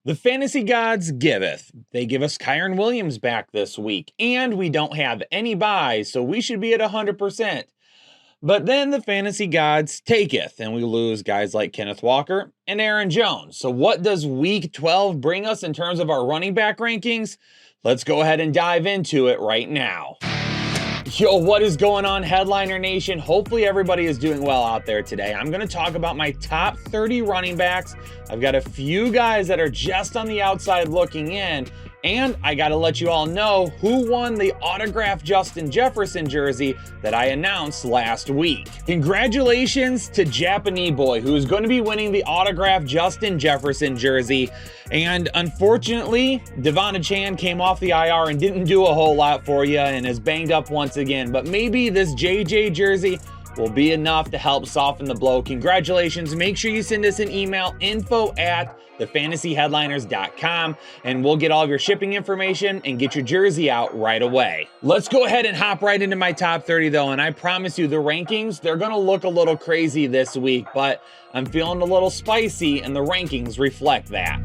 The fantasy gods giveth. They give us Kyron Williams back this week, and we don't have any buys, so we should be at 100%. But then the fantasy gods taketh, and we lose guys like Kenneth Walker and Aaron Jones. So what does week 12 bring us in terms of our running back rankings? Let's go ahead and dive into it right now. Yo, what is going on, Headliner Nation? Hopefully everybody is doing well out there today. I'm going to talk about my top 30 running backs. I've got a few guys that are just on the outside looking in, and I got to let you all know who won the autographed Justin Jefferson jersey that I announced last week. Congratulations to Japanese Boy, who is going to be winning the autographed Justin Jefferson jersey. And unfortunately, Devon Chan came off the IR and didn't do a whole lot for you and is banged up once again. But maybe this JJ jersey will be enough to help soften the blow. Congratulations. Make sure you send us an email, info@thefantasyheadliners.com, and we'll get all of your shipping information and get your jersey out right away. Let's go ahead and hop right into my top 30 though, and I promise you the rankings, they're gonna look a little crazy this week, but I'm feeling a little spicy and the rankings reflect that.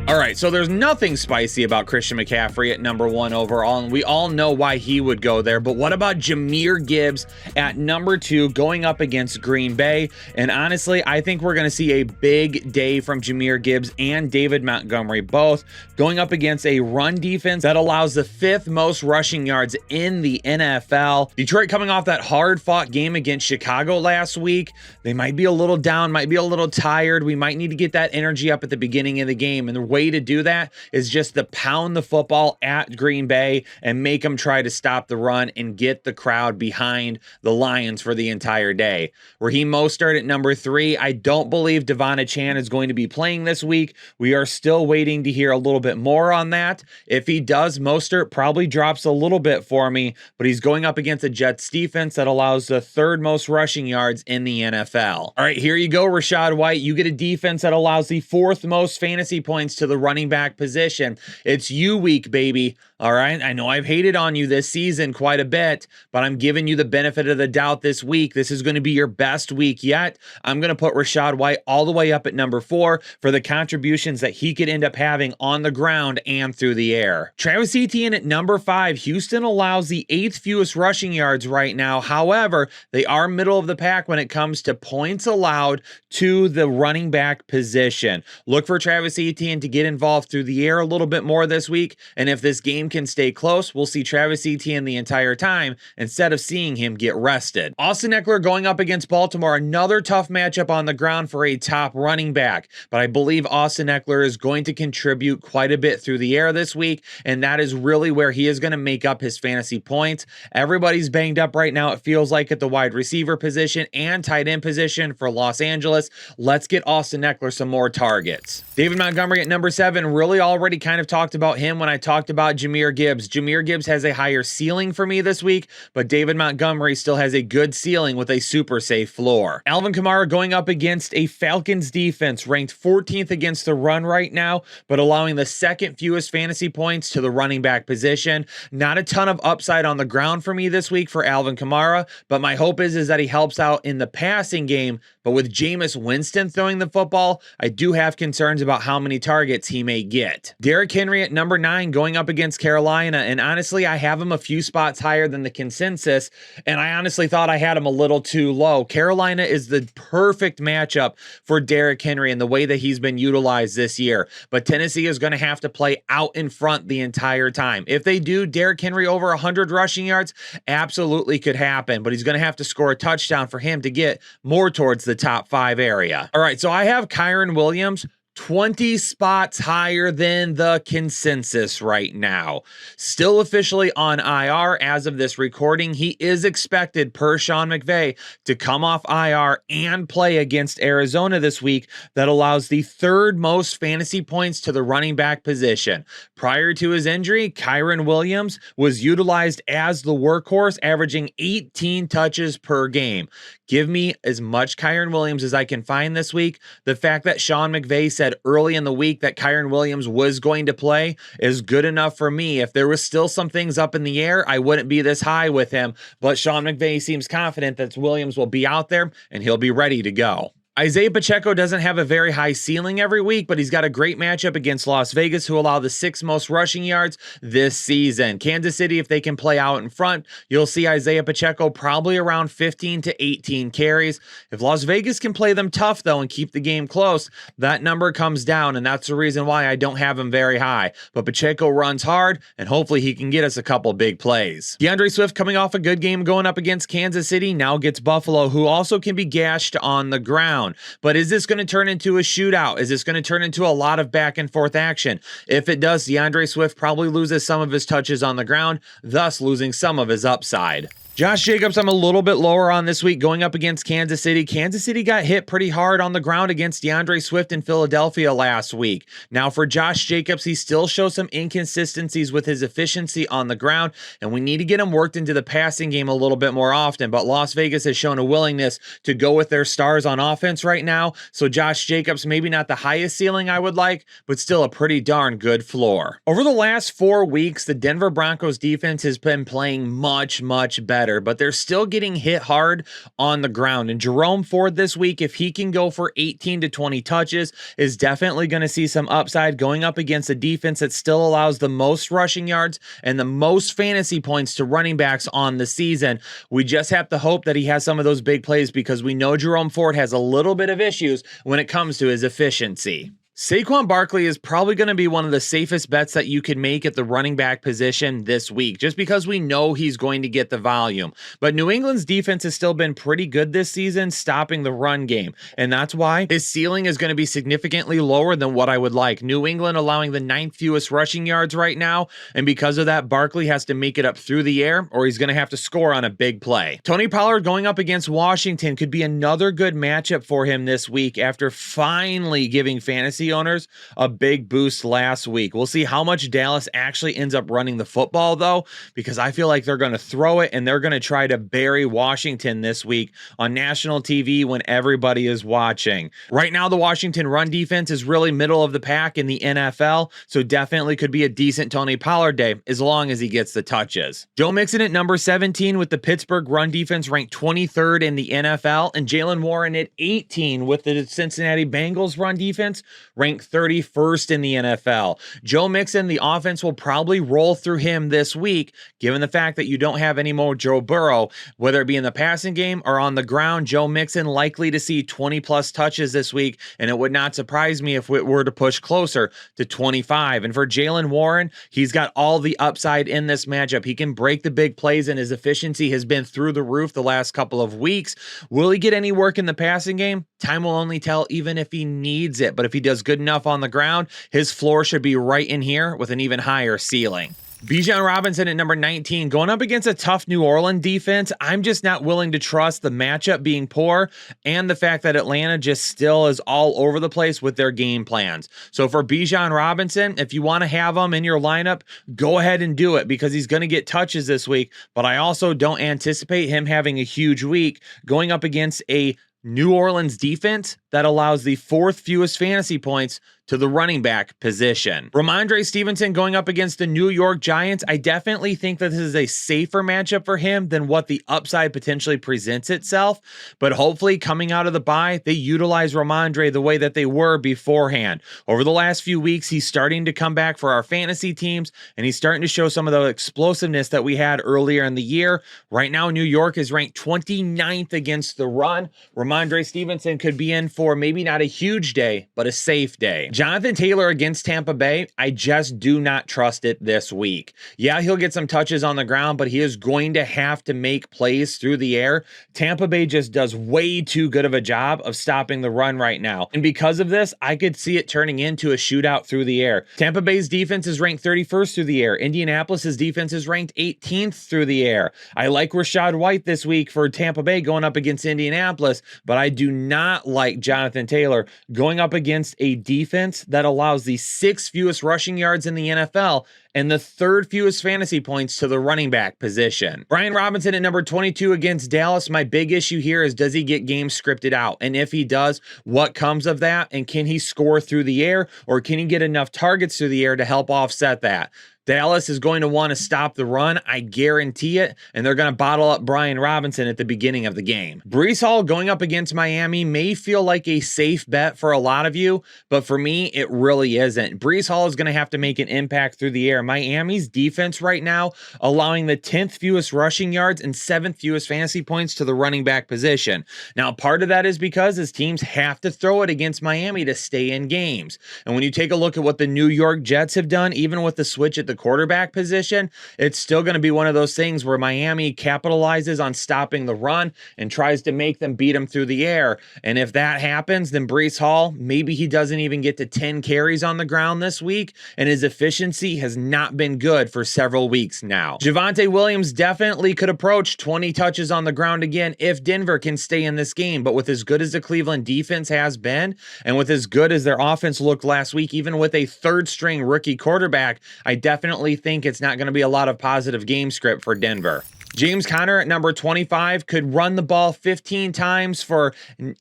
All right, so there's nothing spicy about Christian McCaffrey at number 1 overall, and we all know why he would go there. But what about Jahmyr Gibbs at number 2 going up against Green Bay? And honestly, I think we're going to see a big day from Jahmyr Gibbs and David Montgomery, both going up against a run defense that allows the 5th most rushing yards in the NFL. Detroit coming off that hard-fought game against Chicago last week. They might be a little down, might be a little tired. We might need to get that energy up at the beginning of the game, and the way to do that is just to pound the football at Green Bay and make them try to stop the run and get the crowd behind the Lions for the entire day. Raheem Mostert at number 3. I don't believe Devon Chan is going to be playing this week. We are still waiting to hear a little bit more on that. If he does, Mostert probably drops a little bit for me, but he's going up against a Jets defense that allows the 3rd most rushing yards in the NFL. All right, here you go, Rachaad White. You get a defense that allows the 4th most fantasy points to the running back position. It's you week, baby. All right. I know I've hated on you this season quite a bit, but I'm giving you the benefit of the doubt this week. This is going to be your best week yet. I'm going to put Rachaad White all the way up at number 4 for the contributions that he could end up having on the ground and through the air. Travis Etienne at number 5. Houston allows the 8th fewest rushing yards right now. However, they are middle of the pack when it comes to points allowed to the running back position. Look for Travis Etienne to get involved through the air a little bit more this week, and if this game can stay close, we'll see Travis Etienne the entire time instead of seeing him get rested. Austin Ekeler going up against Baltimore, another tough matchup on the ground for a top running back, but I believe Austin Ekeler is going to contribute quite a bit through the air this week, and that is really where he is going to make up his fantasy points. Everybody's banged up right now, it feels like, at the wide receiver position and tight end position for Los Angeles. Let's get Austin Ekeler some more targets. David Montgomery at number 7, really already kind of talked about him when I talked about Jahmyr Gibbs. Jahmyr Gibbs has a higher ceiling for me this week, but David Montgomery still has a good ceiling with a super safe floor. Alvin Kamara going up against a Falcons defense ranked 14th against the run right now, but allowing the 2nd fewest fantasy points to the running back position. Not a ton of upside on the ground for me this week for Alvin Kamara, but my hope is that he helps out in the passing game. But with Jameis Winston throwing the football, I do have concerns about how many targets he may get. Derrick Henry at number 9 going up against Carolina, and honestly, I have him a few spots higher than the consensus, and I honestly thought I had him a little too low. Carolina is the perfect matchup for Derrick Henry and the way that he's been utilized this year, but Tennessee is going to have to play out in front the entire time. If they do, Derrick Henry over 100 rushing yards absolutely could happen, but he's going to have to score a touchdown for him to get more towards the top 5 area. All right, so I have Kyron Williams 20 spots higher than the consensus right now. Still officially on IR as of this recording. He is expected, per Sean McVay, to come off IR and play against Arizona this week. That allows the 3rd most fantasy points to the running back position. Prior to his injury, Kyron Williams was utilized as the workhorse, averaging 18 touches per game. Give me as much Kyron Williams as I can find this week. The fact that Sean McVay said early in the week that Kyron Williams was going to play is good enough for me. If there was still some things up in the air, I wouldn't be this high with him. But Sean McVay seems confident that Williams will be out there and he'll be ready to go. Isaiah Pacheco doesn't have a very high ceiling every week, but he's got a great matchup against Las Vegas, who allow the 6th most rushing yards this season. Kansas City, if they can play out in front, you'll see Isaiah Pacheco probably around 15 to 18 carries. If Las Vegas can play them tough, though, and keep the game close, that number comes down, and that's the reason why I don't have him very high. But Pacheco runs hard, and hopefully he can get us a couple big plays. DeAndre Swift, coming off a good game going up against Kansas City, now gets Buffalo, who also can be gashed on the ground. But is this going to turn into a shootout? Is this going to turn into a lot of back and forth action? If it does, DeAndre Swift probably loses some of his touches on the ground, thus losing some of his upside. Josh Jacobs, I'm a little bit lower on this week going up against Kansas City. Kansas City got hit pretty hard on the ground against DeAndre Swift in Philadelphia last week. Now for Josh Jacobs, he still shows some inconsistencies with his efficiency on the ground, and we need to get him worked into the passing game a little bit more often. But Las Vegas has shown a willingness to go with their stars on offense right now. So Josh Jacobs, maybe not the highest ceiling I would like, but still a pretty darn good floor. Over the last 4 weeks, the Denver Broncos defense has been playing much better, but they're still getting hit hard on the ground. And Jerome Ford this week, if he can go for 18 to 20 touches, is definitely going to see some upside going up against a defense that still allows the most rushing yards and the most fantasy points to running backs on the season. We just have to hope that he has some of those big plays, because we know Jerome Ford has a little bit of issues when it comes to his efficiency. Saquon Barkley is probably going to be one of the safest bets that you can make at the running back position this week, just because we know he's going to get the volume. But New England's defense has still been pretty good this season, stopping the run game. And that's why his ceiling is going to be significantly lower than what I would like. New England allowing the 9th fewest rushing yards right now. And because of that, Barkley has to make it up through the air, or he's going to have to score on a big play. Tony Pollard going up against Washington could be another good matchup for him this week after finally giving fantasy owners a big boost last week. We'll see how much Dallas actually ends up running the football, though, because I feel like they're going to throw it and they're going to try to bury Washington this week on national TV when everybody is watching. Right now, the Washington run defense is really middle of the pack in the NFL, so definitely could be a decent Tony Pollard day as long as he gets the touches. Joe Mixon at number 17 with the Pittsburgh run defense ranked 23rd in the NFL, and Jaylen Warren at 18 with the Cincinnati Bengals run defense ranked 31st in the NFL. Joe Mixon, the offense will probably roll through him this week, given the fact that you don't have any more Joe Burrow, whether it be in the passing game or on the ground. Joe Mixon likely to see 20 plus touches this week, and it would not surprise me if it were to push closer to 25. And for Jaylen Warren, he's got all the upside in this matchup. He can break the big plays, and his efficiency has been through the roof the last couple of weeks. Will he get any work in the passing game? Time will only tell, even if he needs it. But if he does good enough on the ground, his floor should be right in here with an even higher ceiling. Bijan Robinson at number 19, going up against a tough New Orleans defense. I'm just not willing to trust the matchup being poor and the fact that Atlanta just still is all over the place with their game plans. So for Bijan Robinson, if you want to have him in your lineup, go ahead and do it, because he's going to get touches this week. But I also don't anticipate him having a huge week going up against a New Orleans defense that allows the 4th fewest fantasy points to the running back position. Ramondre Stevenson going up against the New York Giants. I definitely think that this is a safer matchup for him than what the upside potentially presents itself. But hopefully coming out of the bye, they utilize Ramondre the way that they were beforehand. Over the last few weeks, he's starting to come back for our fantasy teams, and he's starting to show some of the explosiveness that we had earlier in the year. Right now, New York is ranked 29th against the run. Ramondre Stevenson could be in for maybe not a huge day, but a safe day. Jonathan Taylor against Tampa Bay, I just do not trust it this week. Yeah, he'll get some touches on the ground, but he is going to have to make plays through the air. Tampa Bay just does way too good of a job of stopping the run right now. And because of this, I could see it turning into a shootout through the air. Tampa Bay's defense is ranked 31st through the air. Indianapolis's defense is ranked 18th through the air. I like Rachaad White this week for Tampa Bay going up against Indianapolis, but I do not like Jonathan Taylor going up against a defense that allows the 6th fewest rushing yards in the NFL and the 3rd fewest fantasy points to the running back position. Brian Robinson at number 22 against Dallas. My big issue here is, does he get games scripted out? And if he does, what comes of that? And can he score through the air, or can he get enough targets through the air to help offset that? Dallas is going to want to stop the run. I guarantee it. And they're going to bottle up Brian Robinson at the beginning of the game. Breece Hall going up against Miami may feel like a safe bet for a lot of you, but for me, it really isn't. Breece Hall is going to have to make an impact through the air. Miami's defense right now, allowing the 10th fewest rushing yards and 7th fewest fantasy points to the running back position. Now, part of that is because his teams have to throw it against Miami to stay in games. And when you take a look at what the New York Jets have done, even with the switch at the quarterback position, it's still going to be one of those things where Miami capitalizes on stopping the run and tries to make them beat them through the air. And if that happens, then Breece Hall, maybe he doesn't even get to 10 carries on the ground this week, and his efficiency has not been good for several weeks now. Javonte Williams definitely could approach 20 touches on the ground again if Denver can stay in this game, but with as good as the Cleveland defense has been, and with as good as their offense looked last week, even with a third-string rookie quarterback, I definitely think it's not going to be a lot of positive game script for Denver. James Conner at number 25 could run the ball 15 times for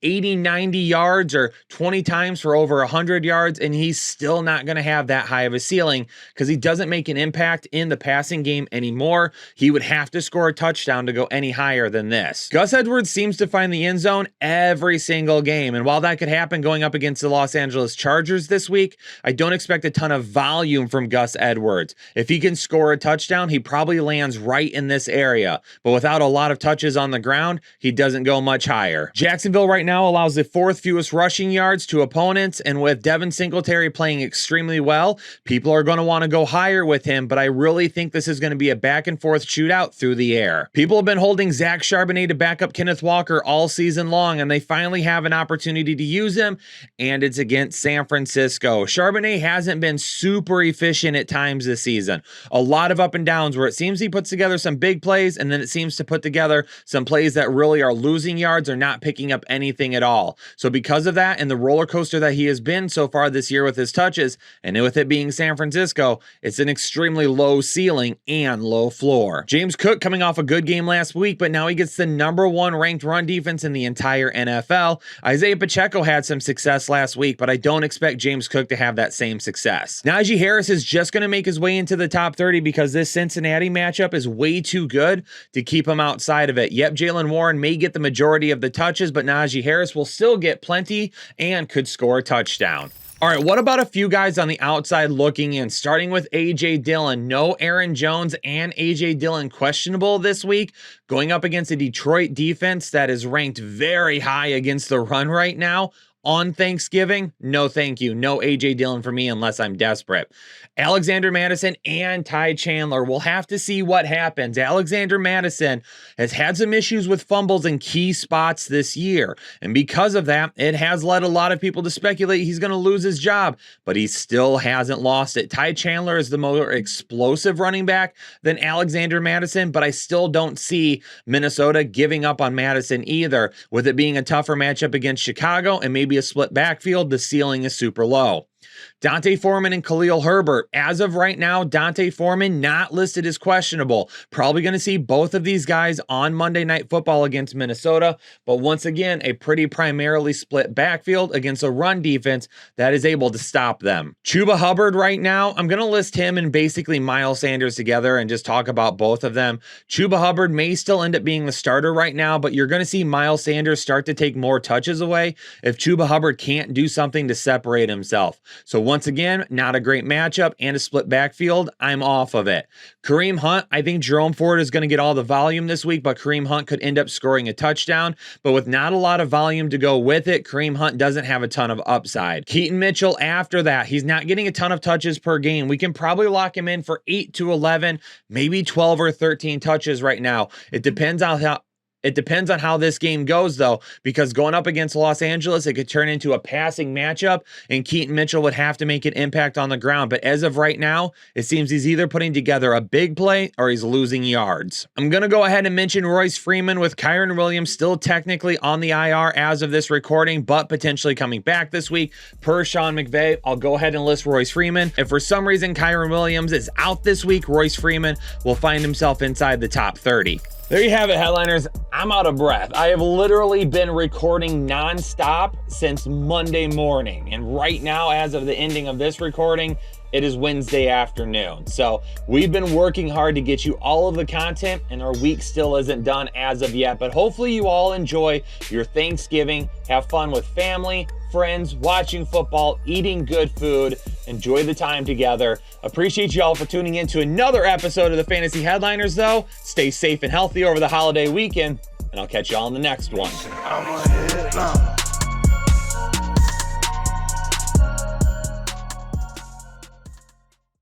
80, 90 yards or 20 times for over 100 yards, and he's still not going to have that high of a ceiling because he doesn't make an impact in the passing game anymore. He would have to score a touchdown to go any higher than this. Gus Edwards seems to find the end zone every single game, and while that could happen going up against the Los Angeles Chargers this week, I don't expect a ton of volume from Gus Edwards. If he can score a touchdown, he probably lands right in this area. But without a lot of touches on the ground, he doesn't go much higher. Jacksonville right now allows the 4th fewest rushing yards to opponents, and with Devin Singletary playing extremely well, people are going to want to go higher with him, but I really think this is going to be a back and forth shootout through the air. People have been holding Zach Charbonnet to back up Kenneth Walker all season long, and they finally have an opportunity to use him, and it's against San Francisco. Charbonnet hasn't been super efficient at times this season. A lot of up and downs where it seems he puts together some big plays, and then it seems to put together some plays that really are losing yards or not picking up anything at all. So because of that and the roller coaster that he has been so far this year with his touches, and with it being San Francisco, it's an extremely low ceiling and low floor. James Cook coming off a good game last week, but now he gets the #1 ranked run defense in the entire NFL. Isaiah Pacheco had some success last week, but I don't expect James Cook to have that same success. Najee Harris is just going to make his way into the top 30 because this Cincinnati matchup is way too good to keep him outside of it. Yep, Jaylen Warren may get the majority of the touches, but Najee Harris will still get plenty and could score a touchdown. All right, what about a few guys on the outside looking in, starting with A.J. Dillon? No Aaron Jones and A.J. Dillon questionable this week, going up against a Detroit defense that is ranked very high against the run right now. On Thanksgiving, no thank you. No A.J. Dillon for me unless I'm desperate. Alexander Mattison and Ty Chandler. We'll have to see what happens. Alexander Mattison has had some issues with fumbles in key spots this year. And because of that, it has led a lot of people to speculate he's going to lose his job, but he still hasn't lost it. Ty Chandler is the more explosive running back than Alexander Mattison, but I still don't see Minnesota giving up on Mattison either. With it being a tougher matchup against Chicago and maybe a split backfield, the ceiling is super low. D'Onta Foreman and Khalil Herbert. As of right now, D'Onta Foreman not listed as questionable. Probably going to see both of these guys on Monday Night Football against Minnesota, but once again, a pretty primarily split backfield against a run defense that is able to stop them. Chuba Hubbard right now, I'm going to list him and basically Miles Sanders together and just talk about both of them. Chuba Hubbard may still end up being the starter right now, but you're going to see Miles Sanders start to take more touches away if Chuba Hubbard can't do something to separate himself. So once again, not a great matchup and a split backfield. I'm off of it. Kareem Hunt, I think Jerome Ford is going to get all the volume this week, but Kareem Hunt could end up scoring a touchdown. But with not a lot of volume to go with it, Kareem Hunt doesn't have a ton of upside. Keaton Mitchell after that, he's not getting a ton of touches per game. We can probably lock him in for 8 to 11, maybe 12 or 13 touches right now. It depends on how this game goes, though, because going up against Los Angeles, it could turn into a passing matchup, and Keaton Mitchell would have to make an impact on the ground. But as of right now, it seems he's either putting together a big play or he's losing yards. I'm going to go ahead and mention Royce Freeman with Kyren Williams still technically on the IR as of this recording, but potentially coming back this week. Per Sean McVay, I'll go ahead and list Royce Freeman. If for some reason Kyren Williams is out this week, Royce Freeman will find himself inside the top 30. There you have it, headliners. I'm out of breath. I have literally been recording nonstop since Monday morning. And right now, as of the ending of this recording, it is Wednesday afternoon. So we've been working hard to get you all of the content, and our week still isn't done as of yet. But hopefully you all enjoy your Thanksgiving. Have fun with family, friends, watching football, eating good food. Enjoy the time together. Appreciate you all for tuning in to another episode of the Fantasy Headliners, though. Stay safe and healthy over the holiday weekend, and I'll catch you all in the next one.